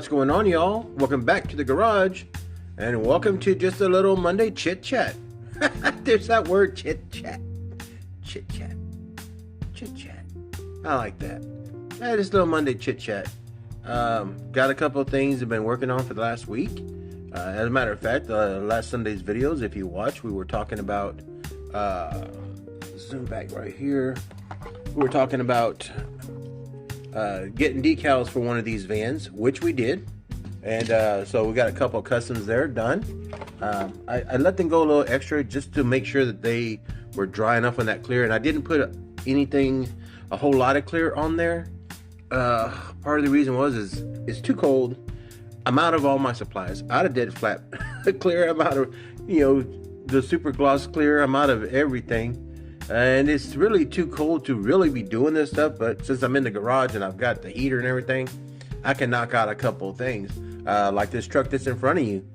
What's going on, y'all? Welcome back to the garage, and welcome to just a little Monday chit chat. There's that word, chit chat, chit chat, chit chat. I like that. Just a little Monday chit chat. Got a couple of things I've been working on for the last week. As a matter of fact, last Sunday's videos, if you watch, we were talking about. Zoom back right here. We were talking about getting decals for one of these vans, which we did, and so we got a couple of customs there done. I let them go a little extra just to make sure that they were dry enough on that clear, and I didn't put a whole lot of clear on there. Part of the reason is it's too cold. I'm out of all my supplies, out of dead flat clear, I'm out of the super gloss clear, I'm out of everything. And it's really too cold to really be doing this stuff, but since I'm in the garage and I've got the heater and everything, I can knock out a couple of things. Like this truck that's in front of you.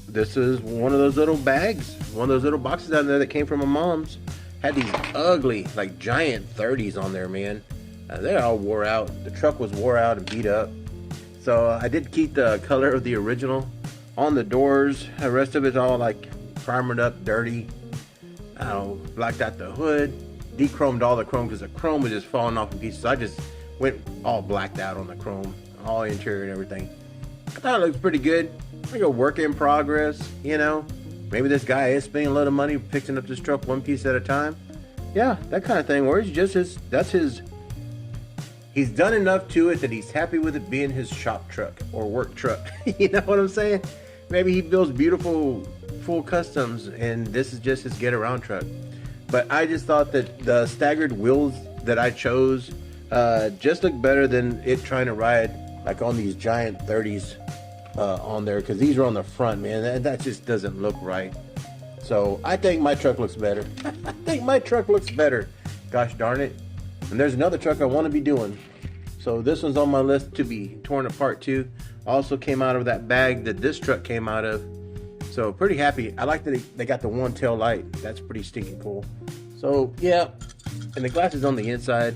This is one of those little bags, one of those little boxes out there that came from my mom's. Had these ugly, like giant 30s on there, man. They're all wore out. The truck was wore out and beat up. So I did keep the color of the original on the doors. The rest of it's all like primered up, dirty. Blacked out the hood, de-chromed all the chrome because the chrome was just falling off in pieces. So I just went all blacked out on the chrome, all interior and everything. I thought it looked pretty good. Like a work in progress, Maybe this guy is spending a lot of money fixing up this truck one piece at a time. Yeah, that kind of thing. Where he's done enough to it that he's happy with it being his shop truck or work truck. You know what I'm saying? Maybe he builds beautiful full customs and this is just his get around truck. But I just thought that the staggered wheels that I chose just looked better than it trying to ride like on these giant 30s on there, because these are on the front, man. That just doesn't look right. So I think my truck looks better. I think my truck looks better, gosh darn it. And there's another truck I want to be doing, so this one's on my list to be torn apart too. Also came out of that bag that this truck came out of. So pretty happy. I like that they got the one tail light. That's pretty stinking cool. So yeah, and the glass is on the inside.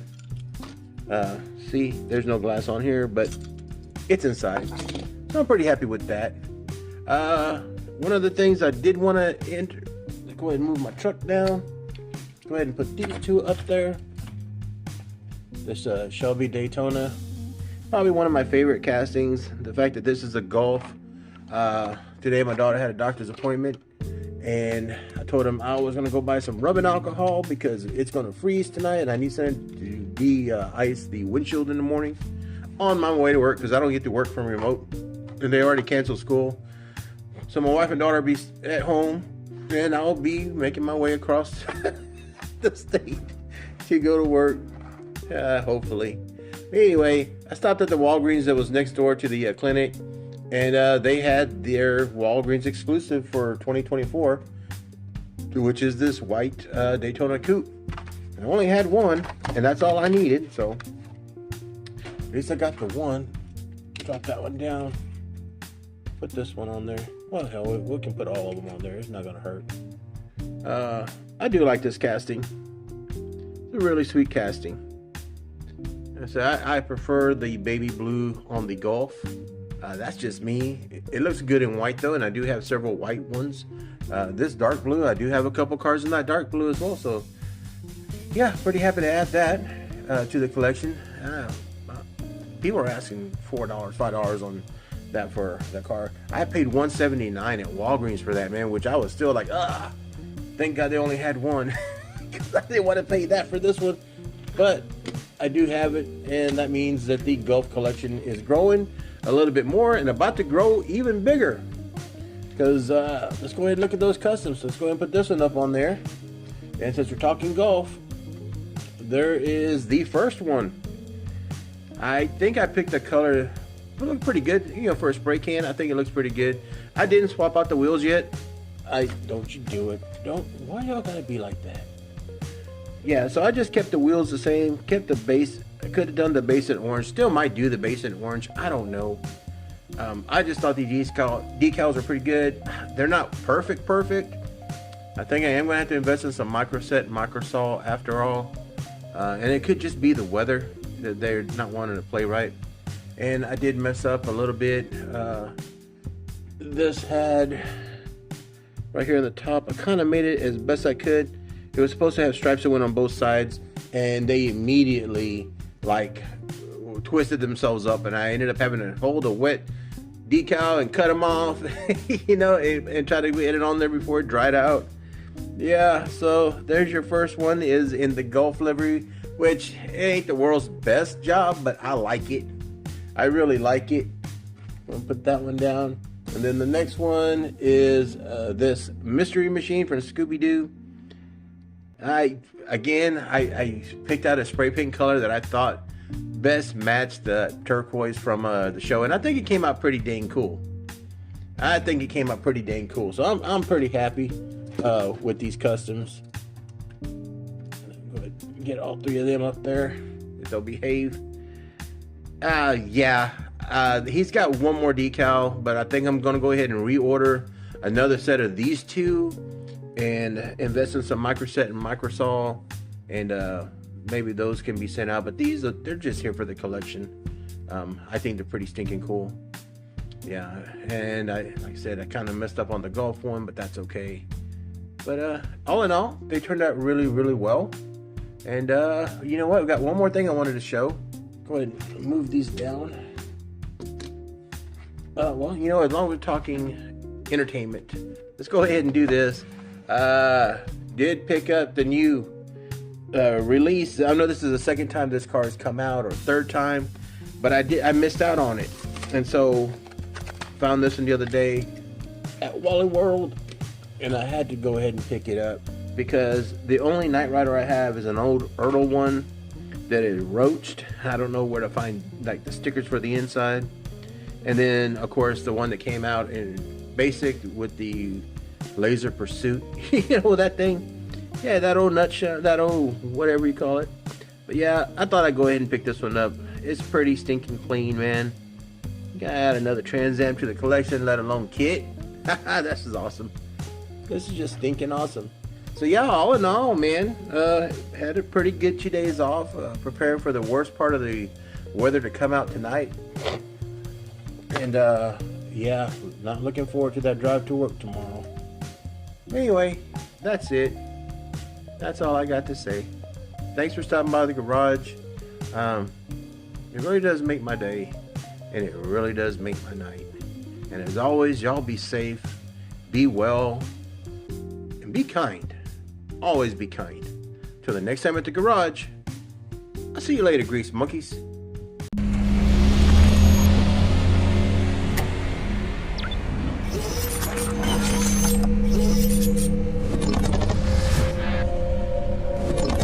See, there's no glass on here, but it's inside. So I'm pretty happy with that. One of the things I did want to enter. Let's go ahead and move my truck down. Go ahead and put these two up there. This Shelby Daytona. Probably one of my favorite castings. The fact that this is a Gulf. Today my daughter had a doctor's appointment and I told him I was going to go buy some rubbing alcohol because it's going to freeze tonight and I need something to de-ice the windshield in the morning on my way to work, because I don't get to work from remote and they already canceled school. So my wife and daughter will be at home and I'll be making my way across the state to go to work, hopefully. Anyway, I stopped at the Walgreens that was next door to the clinic. And they had their Walgreens exclusive for 2024, which is this white Daytona coupe. I only had one, and that's all I needed, so at least I got the one. Drop that one down. Put this one on there. Well, hell, we can put all of them on there. It's not going to hurt. I do like this casting. It's a really sweet casting. So I prefer the baby blue on the Golf. That's just me. It looks good in white though, and I do have several white ones. This dark blue, I do have a couple cars in that dark blue as well. So yeah, pretty happy to add that to the collection. People are asking $4, $5 on that for that car. I paid $179 at Walgreens for that, man, which I was still like, thank God they only had one, because I didn't want to pay that for this one. But I do have it, and that means that the Gulf collection is growing a little bit more and about to grow even bigger, because let's go ahead and look at those customs. Let's go ahead and put this one up on there. And since we're talking Gulf, there is the first one. I think I picked a color. It looked pretty good, for a spray can. I think it looks pretty good. I didn't swap out the wheels yet. Don't you do it. Why y'all gotta be like that? Yeah, so I just kept the wheels the same, kept the base. I could have done the base in orange. Still might do the base in orange. I don't know. I just thought these decals are pretty good. They're not perfect. I think I am going to have to invest in some microset microsol after all. And it could just be the weather that they're not wanting to play right. and I did mess up a little bit. This had right here on the top, I kind of made it as best I could. It was supposed to have stripes that went on both sides, and they immediately like twisted themselves up, and I ended up having to hold a wet decal and cut them off, and try to get it on there before it dried out. Yeah, so there's your first one, is in the Gulf livery, which ain't the world's best job, but I like it. I really like it. I'll put that one down. And then the next one is this mystery machine from Scooby-Doo. I picked out a spray paint color that I thought best matched the turquoise from the show, and I think it came out pretty dang cool. So I'm pretty happy with these customs. Go ahead and get all three of them up there if they'll behave. He's got one more decal, but I think I'm gonna go ahead and reorder another set of these two and invest in some microset and microsol, and maybe those can be sent out. But they're just here for the collection. I think they're pretty stinking cool. Yeah, and like I said, I kind of messed up on the Gulf one, but that's okay. But all in all, they turned out really, really well. And you know what? We've got one more thing I wanted to show. Go ahead and move these down. Well, as long as we're talking entertainment, let's go ahead and do this. Did pick up the new release. I know this is the second time this car has come out, or third time, but I missed out on it, and so found this one the other day at Wally World, and I had to go ahead and pick it up because the only Knight Rider I have is an old Ertl one that is roached. I don't know where to find like the stickers for the inside, and then of course the one that came out in basic with the Laser Pursuit. That thing. Yeah, that old nutshell, that old whatever you call it. But yeah, I thought I'd go ahead and pick this one up. It's pretty stinking clean, man. Gotta add another Trans Am to the collection, let alone kit. This is awesome. This is just stinking awesome. So yeah, all in all, man, had a pretty good 2 days off, preparing for the worst part of the weather to come out tonight. And yeah, not looking forward to that drive to work tomorrow. Anyway, that's it. That's all I got to say. Thanks for stopping by the garage. It really does make my day, and it really does make my night. And as always, y'all be safe, be well, and be kind. Always be kind. Till the next time at the garage, I'll see you later, grease monkeys.